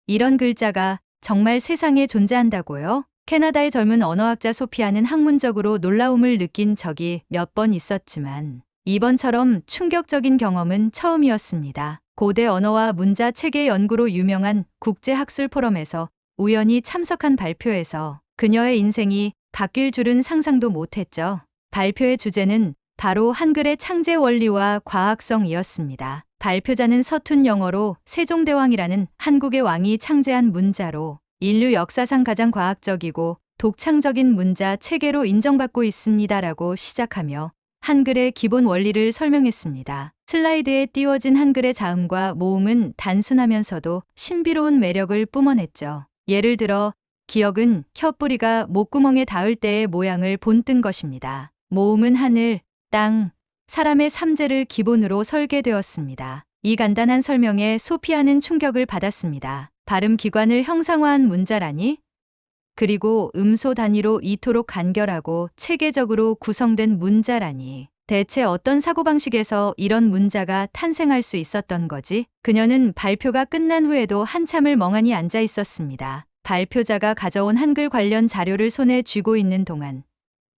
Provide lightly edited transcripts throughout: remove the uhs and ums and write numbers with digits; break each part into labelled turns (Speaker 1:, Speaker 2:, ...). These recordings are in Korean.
Speaker 1: 이런 글자가 정말 세상에 존재한다고요? 캐나다의 젊은 언어학자 소피아는 학문적으로 놀라움을 느낀 적이 몇 번 있었지만 이번처럼 충격적인 경험은 처음이었습니다. 고대 언어와 문자 체계 연구로 유명한 국제학술 포럼에서 우연히 참석한 발표에서 그녀의 인생이 바뀔 줄은 상상도 못했죠. 발표의 주제는 바로 한글의 창제 원리와 과학성이었습니다. 발표자는 서툰 영어로 세종대왕이라는 한국의 왕이 창제한 문자로 인류 역사상 가장 과학적이고 독창적인 문자 체계로 인정받고 있습니다라고 시작하며 한글의 기본 원리를 설명했습니다. 슬라이드에 띄워진 한글의 자음과 모음은 단순하면서도 신비로운 매력을 뿜어냈죠. 예를 들어 기역은 혀뿌리가 목구멍에 닿을 때의 모양을 본뜬 것입니다. 모음은 하늘, 땅, 사람의 삼재를 기본으로 설계되었습니다. 이 간단한 설명에 소피아는 충격을 받았습니다. 발음 기관을 형상화한 문자라니? 그리고 음소 단위로 이토록 간결하고 체계적으로 구성된 문자라니. 대체 어떤 사고방식에서 이런 문자가 탄생할 수 있었던 거지? 그녀는 발표가 끝난 후에도 한참을 멍하니 앉아 있었습니다. 발표자가 가져온 한글 관련 자료를 손에 쥐고 있는 동안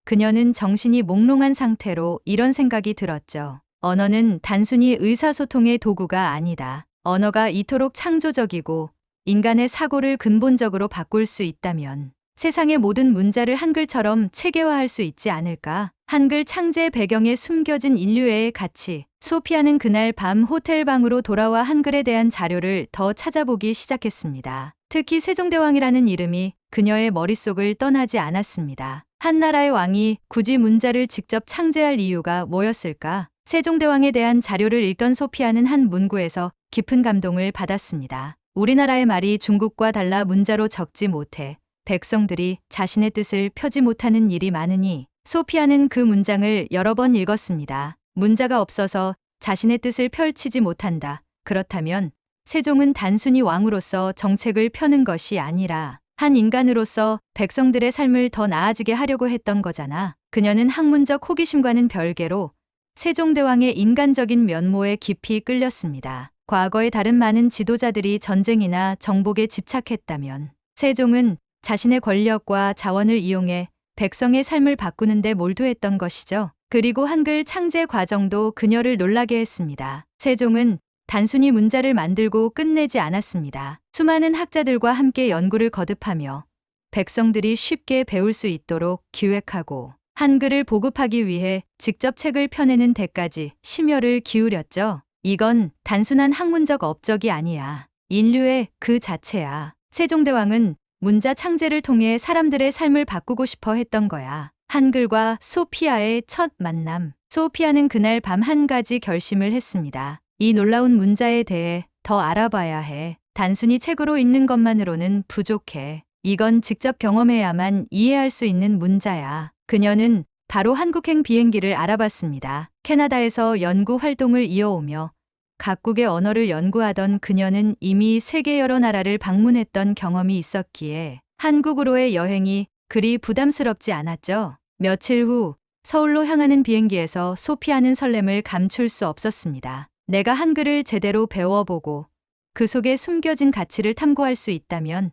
Speaker 1: 그녀는 정신이 몽롱한 상태로 이런 생각이 들었죠. 언어는 단순히 의사소통의 도구가 아니다. 언어가 이토록 창조적이고 인간의 사고를 근본적으로 바꿀 수 있다면 세상의 모든 문자를 한글처럼 체계화할 수 있지 않을까? 한글 창제 배경에 숨겨진 인류애의 가치. 소피아는 그날 밤 호텔 방으로 돌아와 한글에 대한 자료를 더 찾아보기 시작했습니다. 특히 세종대왕이라는 이름이 그녀의 머릿속을 떠나지 않았습니다. 한 나라의 왕이 굳이 문자를 직접 창제할 이유가 뭐였을까? 세종대왕에 대한 자료를 읽던 소피아는 한 문구에서 깊은 감동을 받았습니다. 우리나라의 말이 중국과 달라 문자로 적지 못해 백성들이 자신의 뜻을 펴지 못하는 일이 많으니 소피아는 그 문장을 여러 번 읽었습니다. 문자가 없어서 자신의 뜻을 펼치지 못한다. 그렇다면 세종은 단순히 왕으로서 정책을 펴는 것이 아니라 한 인간으로서 백성들의 삶을 더 나아지게 하려고 했던 거잖아. 그녀는 학문적 호기심과는 별개로 세종대왕의 인간적인 면모에 깊이 끌렸습니다. 과거의 다른 많은 지도자들이 전쟁이나 정복에 집착했다면 세종은 자신의 권력과 자원을 이용해 백성의 삶을 바꾸는 데 몰두했던 것이죠. 그리고 한글 창제 과정도 그녀를 놀라게 했습니다. 세종은 단순히 문자를 만들고 끝내지 않았습니다. 수많은 학자들과 함께 연구를 거듭하며 백성들이 쉽게 배울 수 있도록 기획하고 한글을 보급하기 위해 직접 책을 펴내는 데까지 심혈을 기울였죠. 이건 단순한 학문적 업적이 아니야. 인류의 그 자체야. 세종대왕은 문자 창제를 통해 사람들의 삶을 바꾸고 싶어 했던 거야. 한글과 소피아의 첫 만남. 소피아는 그날 밤 한 가지 결심을 했습니다. 이 놀라운 문자에 대해 더 알아봐야 해. 단순히 책으로 읽는 것만으로는 부족해. 이건 직접 경험해야만 이해할 수 있는 문자야. 그녀는 바로 한국행 비행기를 알아봤습니다. 캐나다에서 연구 활동을 이어오며 각국의 언어를 연구하던 그녀는 이미 세계 여러 나라를 방문했던 경험이 있었기에 한국으로의 여행이 그리 부담스럽지 않았죠. 며칠 후 서울로 향하는 비행기에서 소피아는 설렘을 감출 수 없었습니다. 내가 한글을 제대로 배워보고 그 속에 숨겨진 가치를 탐구할 수 있다면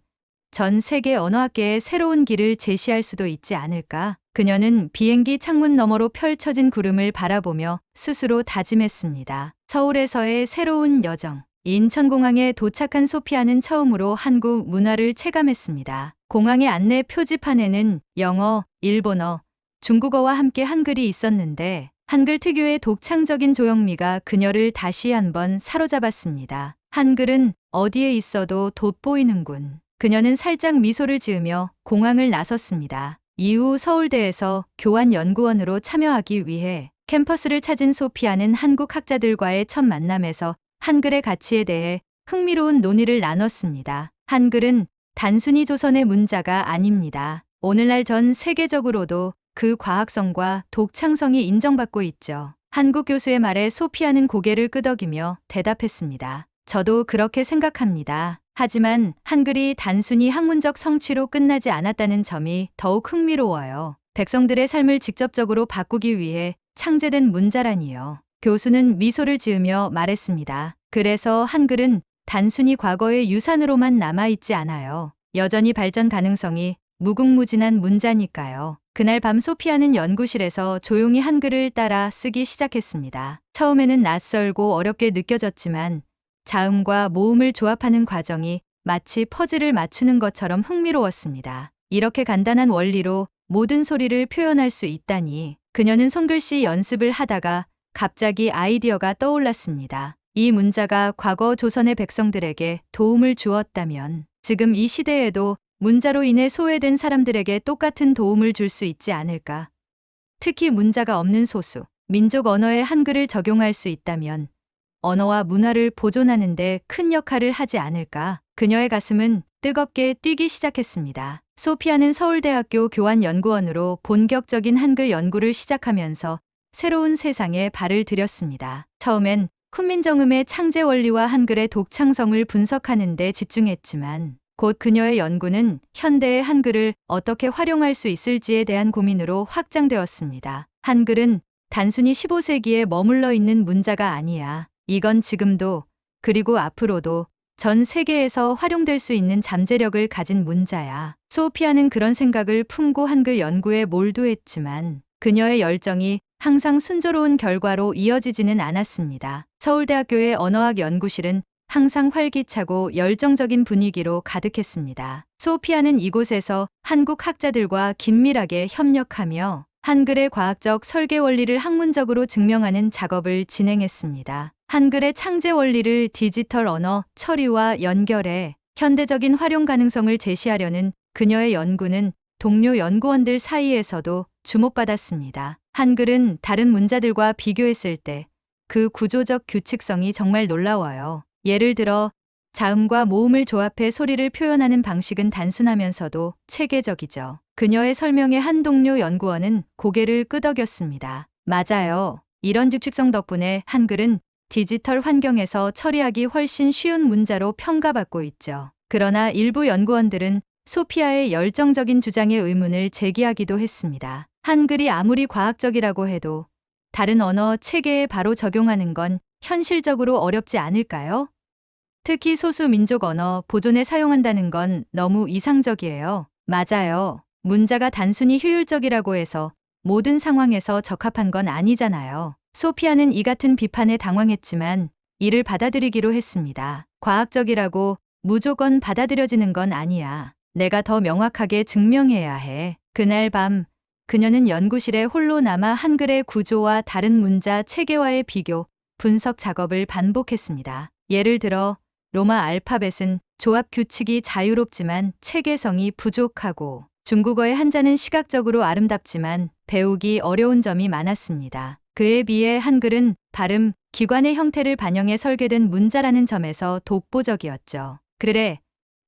Speaker 1: 전 세계 언어학계에 새로운 길을 제시할 수도 있지 않을까? 그녀는 비행기 창문 너머로 펼쳐진 구름을 바라보며 스스로 다짐했습니다. 서울에서의 새로운 여정. 인천공항에 도착한 소피아는 처음으로 한국 문화를 체감했습니다. 공항의 안내 표지판에는 영어, 일본어, 중국어와 함께 한글이 있었는데 한글 특유의 독창적인 조형미가 그녀를 다시 한번 사로잡았습니다. 한글은 어디에 있어도 돋보이는군. 그녀는 살짝 미소를 지으며 공항을 나섰습니다. 이후 서울대에서 교환연구원으로 참여하기 위해 캠퍼스를 찾은 소피아는 한국 학자들과의 첫 만남에서 한글의 가치에 대해 흥미로운 논의를 나눴습니다. 한글은 단순히 조선의 문자가 아닙니다. 오늘날 전 세계적으로도 그 과학성과 독창성이 인정받고 있죠. 한국 교수의 말에 소피아는 고개를 끄덕이며 대답했습니다. 저도 그렇게 생각합니다. 하지만 한글이 단순히 학문적 성취로 끝나지 않았다는 점이 더욱 흥미로워요. 백성들의 삶을 직접적으로 바꾸기 위해 창제된 문자라니요. 교수는 미소를 지으며 말했습니다. 그래서 한글은 단순히 과거의 유산으로만 남아있지 않아요. 여전히 발전 가능성이 무궁무진한 문자니까요. 그날 밤 소피아는 연구실에서 조용히 한글을 따라 쓰기 시작했습니다. 처음에는 낯설고 어렵게 느껴졌지만 자음과 모음을 조합하는 과정이 마치 퍼즐을 맞추는 것처럼 흥미로웠습니다. 이렇게 간단한 원리로 모든 소리를 표현할 수 있다니. 그녀는 손글씨 연습을 하다가 갑자기 아이디어가 떠올랐습니다. 이 문자가 과거 조선의 백성들에게 도움을 주었다면 지금 이 시대에도 문자로 인해 소외된 사람들에게 똑같은 도움을 줄 수 있지 않을까. 특히 문자가 없는 소수, 민족 언어에 한글을 적용할 수 있다면 언어와 문화를 보존하는 데 큰 역할을 하지 않을까. 그녀의 가슴은 뜨겁게 뛰기 시작했습니다. 소피아는 서울대학교 교환연구원으로 본격적인 한글 연구를 시작하면서 새로운 세상에 발을 들였습니다. 처음엔 훈민정음의 창제 원리와 한글의 독창성을 분석하는 데 집중했지만 곧 그녀의 연구는 현대의 한글을 어떻게 활용할 수 있을지에 대한 고민으로 확장되었습니다. 한글은 단순히 15세기에 머물러 있는 문자가 아니야. 이건 지금도 그리고 앞으로도 전 세계에서 활용될 수 있는 잠재력을 가진 문자야. 소피아는 그런 생각을 품고 한글 연구에 몰두했지만 그녀의 열정이 항상 순조로운 결과로 이어지지는 않았습니다. 서울대학교의 언어학 연구실은 항상 활기차고 열정적인 분위기로 가득했습니다. 소피아는 이곳에서 한국 학자들과 긴밀하게 협력하며 한글의 과학적 설계 원리를 학문적으로 증명하는 작업을 진행했습니다. 한글의 창제 원리를 디지털 언어 처리와 연결해 현대적인 활용 가능성을 제시하려는 그녀의 연구는 동료 연구원들 사이에서도 주목받았습니다. 한글은 다른 문자들과 비교했을 때 그 구조적 규칙성이 정말 놀라워요. 예를 들어 자음과 모음을 조합해 소리를 표현하는 방식은 단순하면서도 체계적이죠. 그녀의 설명에 한 동료 연구원은 고개를 끄덕였습니다. 맞아요. 이런 규칙성 덕분에 한글은 디지털 환경에서 처리하기 훨씬 쉬운 문자로 평가받고 있죠. 그러나 일부 연구원들은 소피아의 열정적인 주장에 의문을 제기하기도 했습니다. 한글이 아무리 과학적이라고 해도 다른 언어 체계에 바로 적용하는 건 현실적으로 어렵지 않을까요? 특히 소수 민족 언어 보존에 사용한다는 건 너무 이상적이에요. 맞아요. 문자가 단순히 효율적이라고 해서 모든 상황에서 적합한 건 아니잖아요. 소피아는 이 같은 비판에 당황했지만 이를 받아들이기로 했습니다. 과학적이라고 무조건 받아들여지는 건 아니야. 내가 더 명확하게 증명해야 해. 그날 밤 그녀는 연구실에 홀로 남아 한글의 구조와 다른 문자 체계와의 비교, 분석 작업을 반복했습니다. 예를 들어 로마 알파벳은 조합 규칙이 자유롭지만 체계성이 부족하고 중국어의 한자는 시각적으로 아름답지만 배우기 어려운 점이 많았습니다. 그에 비해 한글은 발음, 기관의 형태를 반영해 설계된 문자라는 점에서 독보적이었죠. 그래,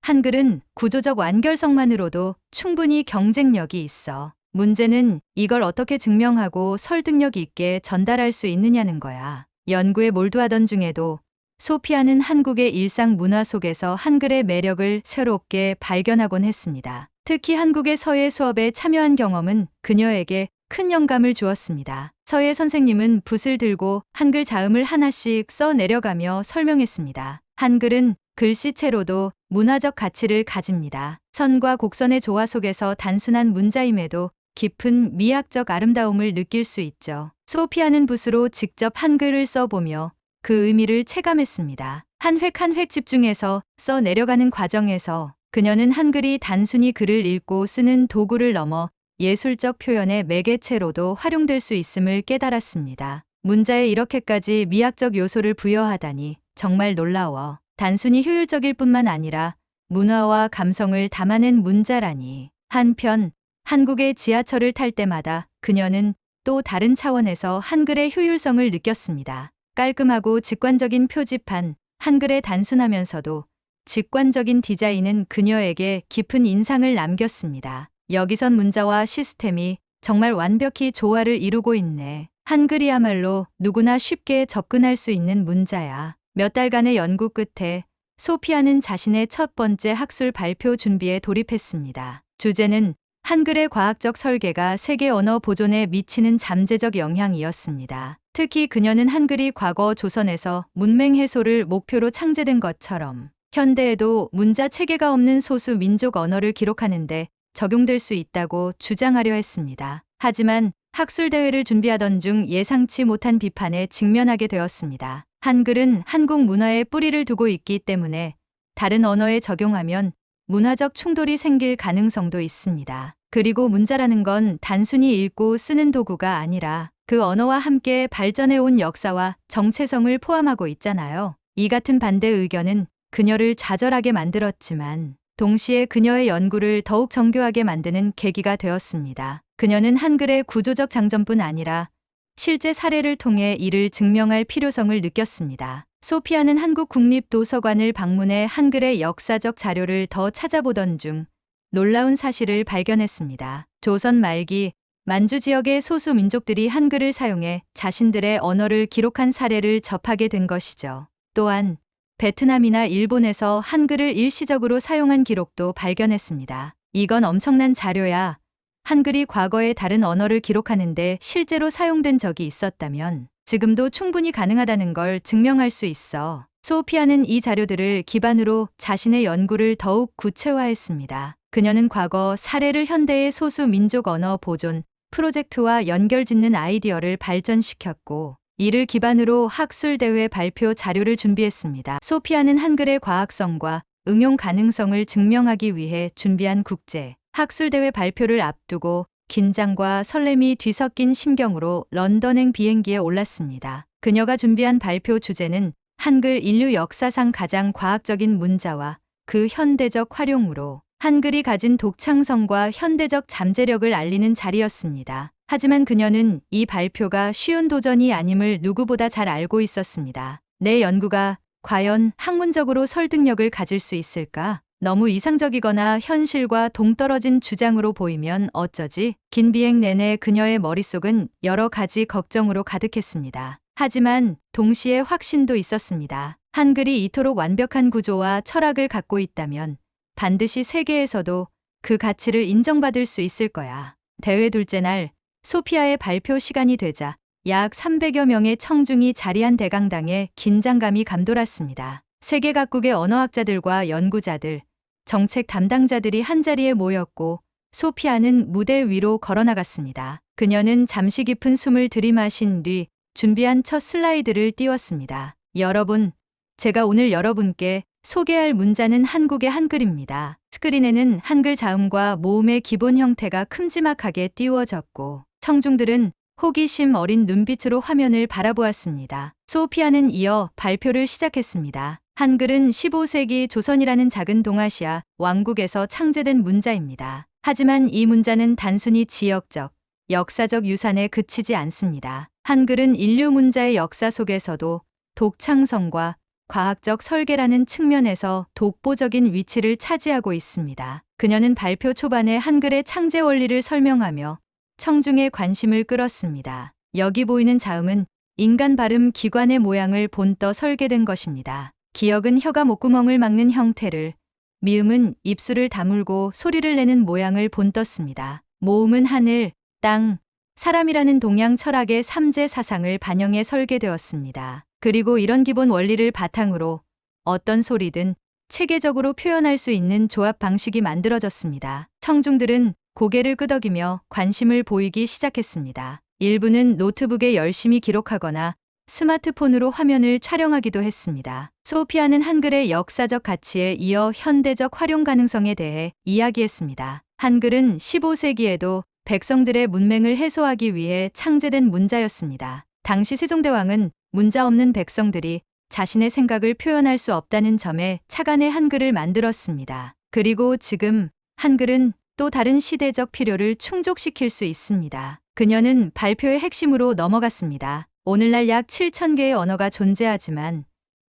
Speaker 1: 한글은 구조적 완결성만으로도 충분히 경쟁력이 있어. 문제는 이걸 어떻게 증명하고 설득력 있게 전달할 수 있느냐는 거야. 연구에 몰두하던 중에도 소피아는 한국의 일상 문화 속에서 한글의 매력을 새롭게 발견하곤 했습니다. 특히 한국의 서예 수업에 참여한 경험은 그녀에게 큰 영감을 주었습니다. 서예 선생님은 붓을 들고 한글 자음을 하나씩 써 내려가며 설명했습니다. 한글은 글씨체로도 문화적 가치를 가집니다. 선과 곡선의 조화 속에서 단순한 문자임에도 깊은 미학적 아름다움을 느낄 수 있죠. 소피아는 붓으로 직접 한글을 써보며 그 의미를 체감했습니다. 한 획 한 획 집중해서 써 내려가는 과정에서 그녀는 한글이 단순히 글을 읽고 쓰는 도구를 넘어 예술적 표현의 매개체로도 활용될 수 있음을 깨달았습니다. 문자에 이렇게까지 미학적 요소를 부여하다니 정말 놀라워. 단순히 효율적일 뿐만 아니라 문화와 감성을 담아낸 문자라니. 한편 한국의 지하철을 탈 때마다 그녀는 또 다른 차원에서 한글의 효율성을 느꼈습니다. 깔끔하고 직관적인 표지판, 한글의 단순하면서도 직관적인 디자인은 그녀에게 깊은 인상을 남겼습니다. 여기선 문자와 시스템이 정말 완벽히 조화를 이루고 있네. 한글이야말로 누구나 쉽게 접근할 수 있는 문자야. 몇 달간의 연구 끝에 소피아는 자신의 첫 번째 학술 발표 준비에 돌입했습니다. 주제는 한글의 과학적 설계가 세계 언어 보존에 미치는 잠재적 영향이었습니다. 특히 그녀는 한글이 과거 조선에서 문맹 해소를 목표로 창제된 것처럼 현대에도 문자 체계가 없는 소수 민족 언어를 기록하는데 적용될 수 있다고 주장하려 했습니다. 하지만 학술대회를 준비하던 중 예상치 못한 비판에 직면하게 되었습니다. 한글은 한국 문화에 뿌리를 두고 있기 때문에 다른 언어에 적용하면 문화적 충돌이 생길 가능성도 있습니다. 그리고 문자라는 건 단순히 읽고 쓰는 도구가 아니라 그 언어와 함께 발전해온 역사와 정체성을 포함하고 있잖아요. 이 같은 반대 의견은 그녀를 좌절하게 만들었지만 동시에 그녀의 연구를 더욱 정교하게 만드는 계기가 되었습니다. 그녀는 한글의 구조적 장점뿐 아니라 실제 사례를 통해 이를 증명할 필요성을 느꼈습니다. 소피아는 한국국립도서관을 방문해 한글의 역사적 자료를 더 찾아보던 중 놀라운 사실을 발견했습니다. 조선 말기 만주 지역의 소수 민족들이 한글을 사용해 자신들의 언어를 기록한 사례를 접하게 된 것이죠. 또한 베트남이나 일본에서 한글을 일시적으로 사용한 기록도 발견했습니다. 이건 엄청난 자료야. 한글이 과거의 다른 언어를 기록하는데 실제로 사용된 적이 있었다면 지금도 충분히 가능하다는 걸 증명할 수 있어. 소피아는 이 자료들을 기반으로 자신의 연구를 더욱 구체화했습니다. 그녀는 과거 사례를 현대의 소수 민족 언어 보존 프로젝트와 연결짓는 아이디어를 발전시켰고 이를 기반으로 학술대회 발표 자료를 준비했습니다. 소피아는 한글의 과학성과 응용 가능성을 증명하기 위해 준비한 국제 학술대회 발표를 앞두고 긴장과 설렘이 뒤섞인 심경으로 런던행 비행기에 올랐습니다. 그녀가 준비한 발표 주제는 한글 인류 역사상 가장 과학적인 문자와 그 현대적 활용으로 한글이 가진 독창성과 현대적 잠재력을 알리는 자리였습니다. 하지만 그녀는 이 발표가 쉬운 도전이 아님을 누구보다 잘 알고 있었습니다. 내 연구가 과연 학문적으로 설득력을 가질 수 있을까? 너무 이상적이거나 현실과 동떨어진 주장으로 보이면 어쩌지? 긴 비행 내내 그녀의 머릿속은 여러 가지 걱정으로 가득했습니다. 하지만 동시에 확신도 있었습니다. 한글이 이토록 완벽한 구조와 철학을 갖고 있다면 반드시 세계에서도 그 가치를 인정받을 수 있을 거야. 대회 둘째 날 소피아의 발표 시간이 되자 약 300여 명의 청중이 자리한 대강당에 긴장감이 감돌았습니다. 세계 각국의 언어학자들과 연구자들, 정책 담당자들이 한자리에 모였고 소피아는 무대 위로 걸어나갔습니다. 그녀는 잠시 깊은 숨을 들이마신 뒤 준비한 첫 슬라이드를 띄웠습니다. 여러분, 제가 오늘 여러분께 소개할 문자는 한국의 한글입니다. 스크린에는 한글 자음과 모음의 기본 형태가 큼지막하게 띄워졌고 청중들은 호기심 어린 눈빛으로 화면을 바라보았습니다. 소피아는 이어 발표를 시작했습니다. 한글은 15세기 조선이라는 작은 동아시아 왕국에서 창제된 문자입니다. 하지만 이 문자는 단순히 지역적, 역사적 유산에 그치지 않습니다. 한글은 인류 문자의 역사 속에서도 독창성과 과학적 설계라는 측면에서 독보적인 위치를 차지하고 있습니다. 그녀는 발표 초반에 한글의 창제 원리를 설명하며 청중의 관심을 끌었습니다. 여기 보이는 자음은 인간 발음 기관의 모양을 본떠 설계된 것입니다. 기역은 혀가 목구멍을 막는 형태를, 미음은 입술을 다물고 소리를 내는 모양을 본떴습니다. 모음은 하늘, 땅, 사람이라는 동양 철학의 삼재 사상을 반영해 설계되었습니다. 그리고 이런 기본 원리를 바탕으로 어떤 소리든 체계적으로 표현할 수 있는 조합 방식이 만들어졌습니다. 청중들은 고개를 끄덕이며 관심을 보이기 시작했습니다. 일부는 노트북에 열심히 기록하거나 스마트폰으로 화면을 촬영하기도 했습니다. 소피아는 한글의 역사적 가치에 이어 현대적 활용 가능성에 대해 이야기했습니다. 한글은 15세기에도 백성들의 문맹을 해소하기 위해 창제된 문자였습니다. 당시 세종대왕은 문자 없는 백성들이 자신의 생각을 표현할 수 없다는 점에 착안의 한글을 만들었습니다. 그리고 지금 한글은 또 다른 시대적 필요를 충족시킬 수 있습니다. 그녀는 발표의 핵심으로 넘어갔습니다. 오늘날 약 7,000개의 언어가 존재하지만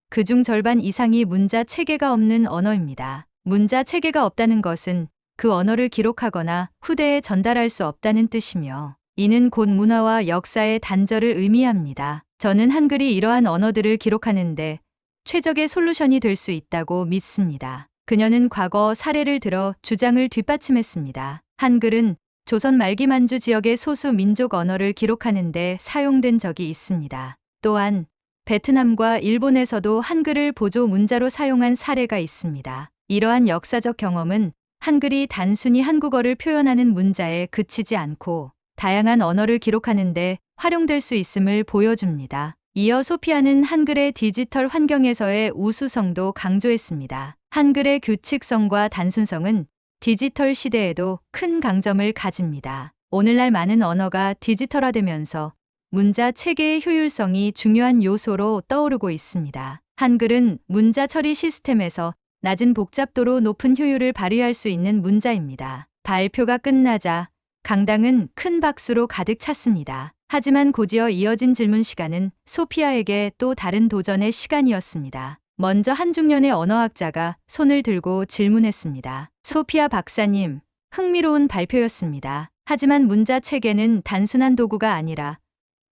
Speaker 1: 그중 절반 이상이 문자 체계가 없는 언어입니다. 문자 체계가 없다는 것은 그 언어를 기록하거나 후대에 전달할 수 없다는 뜻이며 이는 곧 문화와 역사의 단절을 의미합니다. 저는 한글이 이러한 언어들을 기록하는데 최적의 솔루션이 될 수 있다고 믿습니다. 그녀는 과거 사례를 들어 주장을 뒷받침했습니다. 한글은 조선 말기 만주 지역의 소수 민족 언어를 기록하는 데 사용된 적이 있습니다. 또한 베트남과 일본에서도 한글을 보조 문자로 사용한 사례가 있습니다. 이러한 역사적 경험은 한글이 단순히 한국어를 표현하는 문자에 그치지 않고 다양한 언어를 기록하는 데 활용될 수 있음을 보여줍니다. 이어 소피아는 한글의 디지털 환경에서의 우수성도 강조했습니다. 한글의 규칙성과 단순성은 디지털 시대에도 큰 강점을 가집니다. 오늘날 많은 언어가 디지털화되면서 문자 체계의 효율성이 중요한 요소로 떠오르고 있습니다. 한글은 문자 처리 시스템에서 낮은 복잡도로 높은 효율을 발휘할 수 있는 문자입니다. 발표가 끝나자 강당은 큰 박수로 가득 찼습니다. 하지만 곧이어 이어진 질문 시간은 소피아에게 또 다른 도전의 시간이었습니다. 먼저 한중년의 언어학자가 손을 들고 질문했습니다. 소피아 박사님, 흥미로운 발표였습니다. 하지만 문자 체계는 단순한 도구가 아니라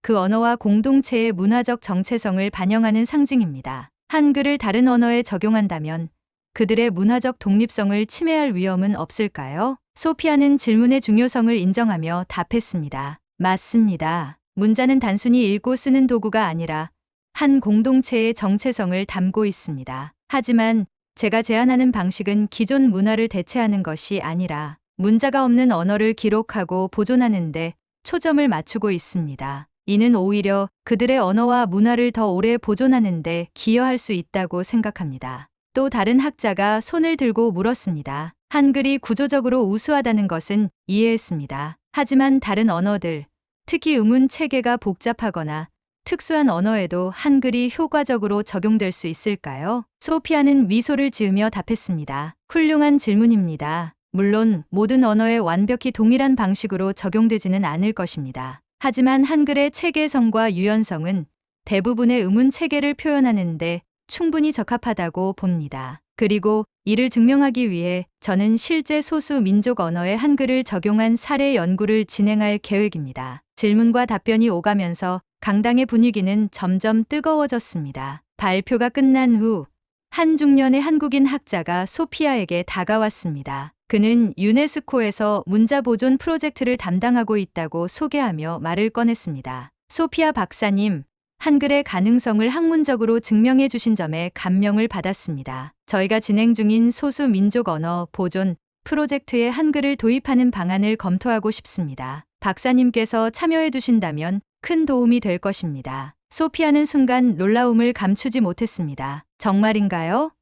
Speaker 1: 그 언어와 공동체의 문화적 정체성을 반영하는 상징입니다. 한글을 다른 언어에 적용한다면 그들의 문화적 독립성을 침해할 위험은 없을까요? 소피아는 질문의 중요성을 인정하며 답했습니다. 맞습니다. 문자는 단순히 읽고 쓰는 도구가 아니라 한 공동체의 정체성을 담고 있습니다. 하지만 제가 제안하는 방식은 기존 문화를 대체하는 것이 아니라 문자가 없는 언어를 기록하고 보존하는 데 초점을 맞추고 있습니다. 이는 오히려 그들의 언어와 문화를 더 오래 보존하는 데 기여할 수 있다고 생각합니다. 또 다른 학자가 손을 들고 물었습니다. 한글이 구조적으로 우수하다는 것은 이해했습니다. 하지만 다른 언어들, 특히 음운 체계가 복잡하거나 특수한 언어에도 한글이 효과적으로 적용될 수 있을까요? 소피아는 미소를 지으며 답했습니다. 훌륭한 질문입니다. 물론 모든 언어에 완벽히 동일한 방식으로 적용되지는 않을 것입니다. 하지만 한글의 체계성과 유연성은 대부분의 음운 체계를 표현하는 데 충분히 적합하다고 봅니다. 그리고 이를 증명하기 위해 저는 실제 소수 민족 언어의 한글을 적용한 사례 연구를 진행할 계획입니다. 질문과 답변이 오가면서 강당의 분위기는 점점 뜨거워졌습니다. 발표가 끝난 후 한 중년의 한국인 학자가 소피아에게 다가왔습니다. 그는 유네스코에서 문자 보존 프로젝트를 담당하고 있다고 소개하며 말을 꺼냈습니다. 소피아 박사님, 한글의 가능성을 학문적으로 증명해 주신 점에 감명을 받았습니다. 저희가 진행 중인 소수 민족 언어 보존 프로젝트에 한글을 도입하는 방안을 검토하고 싶습니다. 박사님께서 참여해 주신다면 큰 도움이 될 것입니다. 소피아는 순간 놀라움을 감추지 못했습니다. 정말인가요?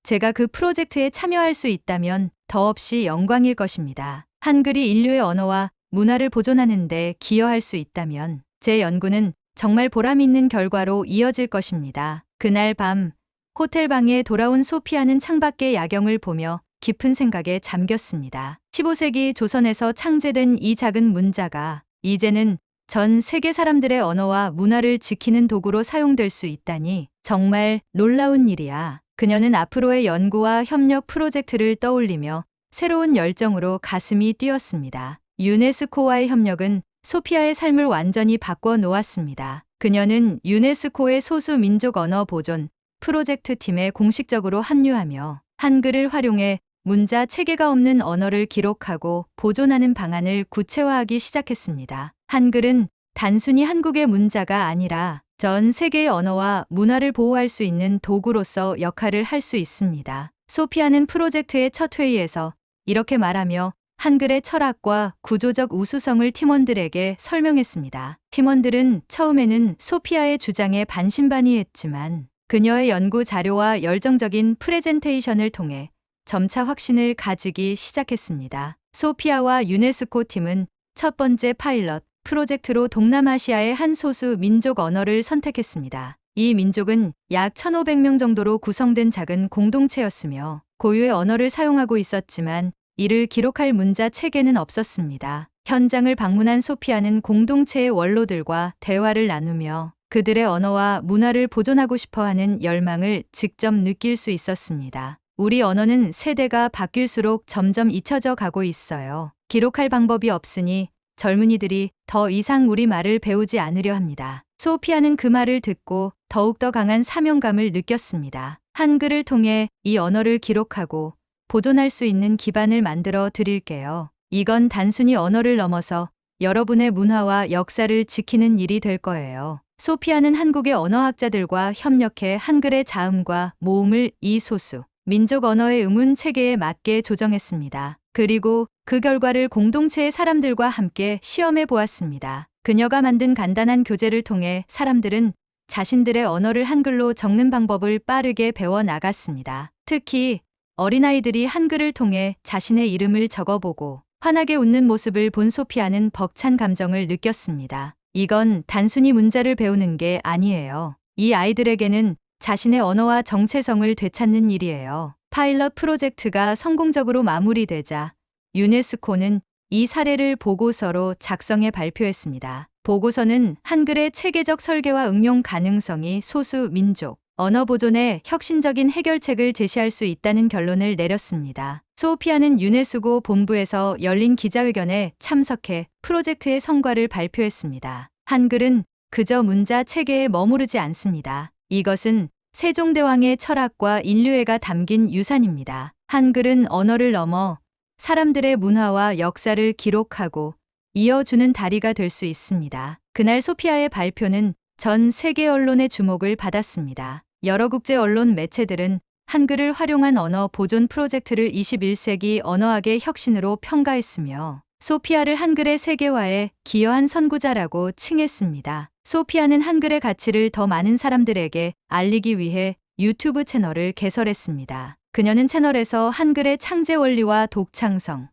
Speaker 1: 제가 그 프로젝트에 참여할 수 있다면 더없이 영광일 것입니다. 한글이 인류의 언어와 문화를 보존하는 데 기여할 수 있다면 제 연구는 정말 보람 있는 결과로 이어질 것입니다. 그날 밤 호텔방에 돌아온 소피아는 창밖의 야경을 보며 깊은 생각에 잠겼습니다. 15세기 조선에서 창제된 이 작은 문자가 이제는 전 세계 사람들의 언어와 문화를 지키는 도구로 사용될 수 있다니 정말 놀라운 일이야. 그녀는 앞으로의 연구와 협력 프로젝트를 떠올리며 새로운 열정으로 가슴이 뛰었습니다. 유네스코와의 협력은 소피아의 삶을 완전히 바꿔 놓았습니다. 그녀는 유네스코의 소수 민족 언어 보존 프로젝트 팀에 공식적으로 합류하며 한글을 활용해 문자 체계가 없는 언어를 기록하고 보존하는 방안을 구체화하기 시작했습니다. 한글은 단순히 한국의 문자가 아니라 전 세계의 언어와 문화를 보호할 수 있는 도구로서 역할을 할 수 있습니다. 소피아는 프로젝트의 첫 회의에서 이렇게 말하며 한글의 철학과 구조적 우수성을 팀원들에게 설명했습니다. 팀원들은 처음에는 소피아의 주장에 반신반의했지만 그녀의 연구 자료와 열정적인 프레젠테이션을 통해 점차 확신을 가지기 시작했습니다. 소피아와 유네스코 팀은 첫 번째 파일럿 프로젝트로 동남아시아의 한 소수 민족 언어를 선택했습니다. 이 민족은 약 1,500명 정도로 구성된 작은 공동체였으며 고유의 언어를 사용하고 있었지만 이를 기록할 문자 체계는 없었습니다. 현장을 방문한 소피아는 공동체의 원로들과 대화를 나누며 그들의 언어와 문화를 보존하고 싶어하는 열망을 직접 느낄 수 있었습니다. 우리 언어는 세대가 바뀔수록 점점 잊혀져 가고 있어요. 기록할 방법이 없으니 젊은이들이 더 이상 우리말을 배우지 않으려 합니다. 소피아는 그 말을 듣고 더욱더 강한 사명감을 느꼈습니다. 한글을 통해 이 언어를 기록하고 보존할 수 있는 기반을 만들어 드릴게요. 이건 단순히 언어를 넘어서 여러분의 문화와 역사를 지키는 일이 될 거예요. 소피아는 한국의 언어학자들과 협력해 한글의 자음과 모음을 이 소수, 민족 언어의 음운 체계에 맞게 조정했습니다. 그리고 그 결과를 공동체의 사람들과 함께 시험해 보았습니다. 그녀가 만든 간단한 교재를 통해 사람들은 자신들의 언어를 한글로 적는 방법을 빠르게 배워 나갔습니다. 특히 어린아이들이 한글을 통해 자신의 이름을 적어보고 환하게 웃는 모습을 본 소피아는 벅찬 감정을 느꼈습니다. 이건 단순히 문자를 배우는 게 아니에요. 이 아이들에게는 자신의 언어와 정체성을 되찾는 일이에요. 파일럿 프로젝트가 성공적으로 마무리되자 유네스코는 이 사례를 보고서로 작성해 발표했습니다. 보고서는 한글의 체계적 설계와 응용 가능성이 소수 민족 언어 보존에 혁신적인 해결책을 제시할 수 있다는 결론을 내렸습니다. 소피아는 유네스코 본부에서 열린 기자회견에 참석해 프로젝트의 성과를 발표했습니다. 한글은 그저 문자 체계에 머무르지 않습니다. 이것은 세종대왕의 철학과 인류애가 담긴 유산입니다. 한글은 언어를 넘어 사람들의 문화와 역사를 기록하고 이어주는 다리가 될 수 있습니다. 그날 소피아의 발표는 전 세계 언론의 주목을 받았습니다. 여러 국제 언론 매체들은 한글을 활용한 언어 보존 프로젝트를 21세기 언어학의 혁신으로 평가했으며 소피아를 한글의 세계화에 기여한 선구자라고 칭했습니다. 소피아는 한글의 가치를 더 많은 사람들에게 알리기 위해 유튜브 채널을 개설했습니다. 그녀는 채널에서 한글의 창제 원리와 독창성,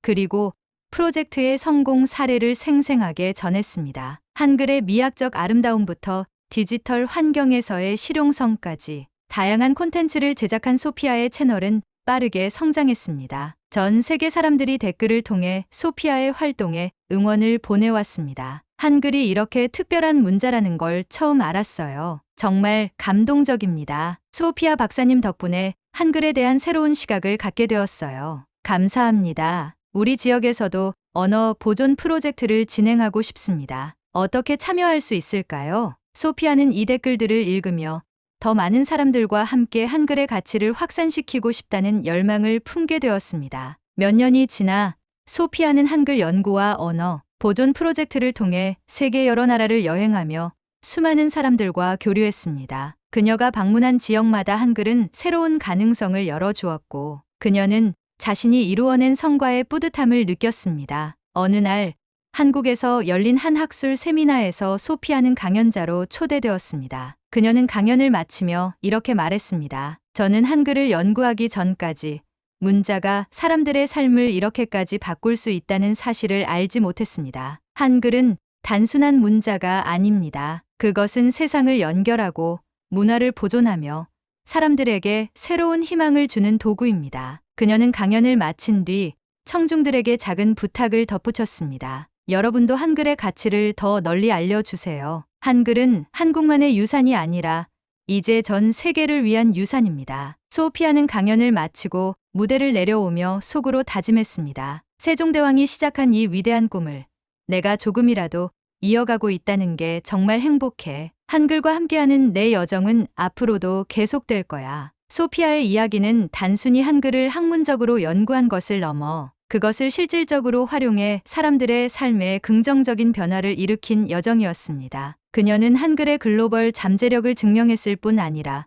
Speaker 1: 그리고 프로젝트의 성공 사례를 생생하게 전했습니다. 한글의 미학적 아름다움부터 디지털 환경에서의 실용성까지 다양한 콘텐츠를 제작한 소피아의 채널은 빠르게 성장했습니다. 전 세계 사람들이 댓글을 통해 소피아의 활동에 응원을 보내왔습니다. 한글이 이렇게 특별한 문자라는 걸 처음 알았어요. 정말 감동적입니다. 소피아 박사님 덕분에 한글에 대한 새로운 시각을 갖게 되었어요. 감사합니다. 우리 지역에서도 언어 보존 프로젝트를 진행하고 싶습니다. 어떻게 참여할 수 있을까요? 소피아는 이 댓글들을 읽으며 더 많은 사람들과 함께 한글의 가치를 확산시키고 싶다는 열망을 품게 되었습니다. 몇 년이 지나 소피아는 한글 연구와 언어 보존 프로젝트를 통해 세계 여러 나라를 여행하며 수많은 사람들과 교류했습니다. 그녀가 방문한 지역마다 한글은 새로운 가능성을 열어주었고 그녀는 자신이 이루어낸 성과의 뿌듯함을 느꼈습니다. 어느 날 한국에서 열린 한 학술 세미나에서 소피아는 강연자로 초대되었습니다. 그녀는 강연을 마치며 이렇게 말했습니다. 저는 한글을 연구하기 전까지 문자가 사람들의 삶을 이렇게까지 바꿀 수 있다는 사실을 알지 못했습니다. 한글은 단순한 문자가 아닙니다. 그것은 세상을 연결하고 문화를 보존하며 사람들에게 새로운 희망을 주는 도구입니다. 그녀는 강연을 마친 뒤 청중들에게 작은 부탁을 덧붙였습니다. 여러분도 한글의 가치를 더 널리 알려주세요. 한글은 한국만의 유산이 아니라 이제 전 세계를 위한 유산입니다. 소피아는 강연을 마치고 무대를 내려오며 속으로 다짐했습니다. 세종대왕이 시작한 이 위대한 꿈을 내가 조금이라도 이어가고 있다는 게 정말 행복해. 한글과 함께하는 내 여정은 앞으로도 계속될 거야. 소피아의 이야기는 단순히 한글을 학문적으로 연구한 것을 넘어 그것을 실질적으로 활용해 사람들의 삶에 긍정적인 변화를 일으킨 여정이었습니다. 그녀는 한글의 글로벌 잠재력을 증명했을 뿐 아니라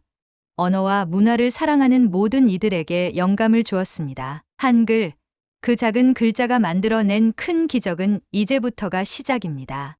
Speaker 1: 언어와 문화를 사랑하는 모든 이들에게 영감을 주었습니다. 한글, 그 작은 글자가 만들어낸 큰 기적은 이제부터가 시작입니다.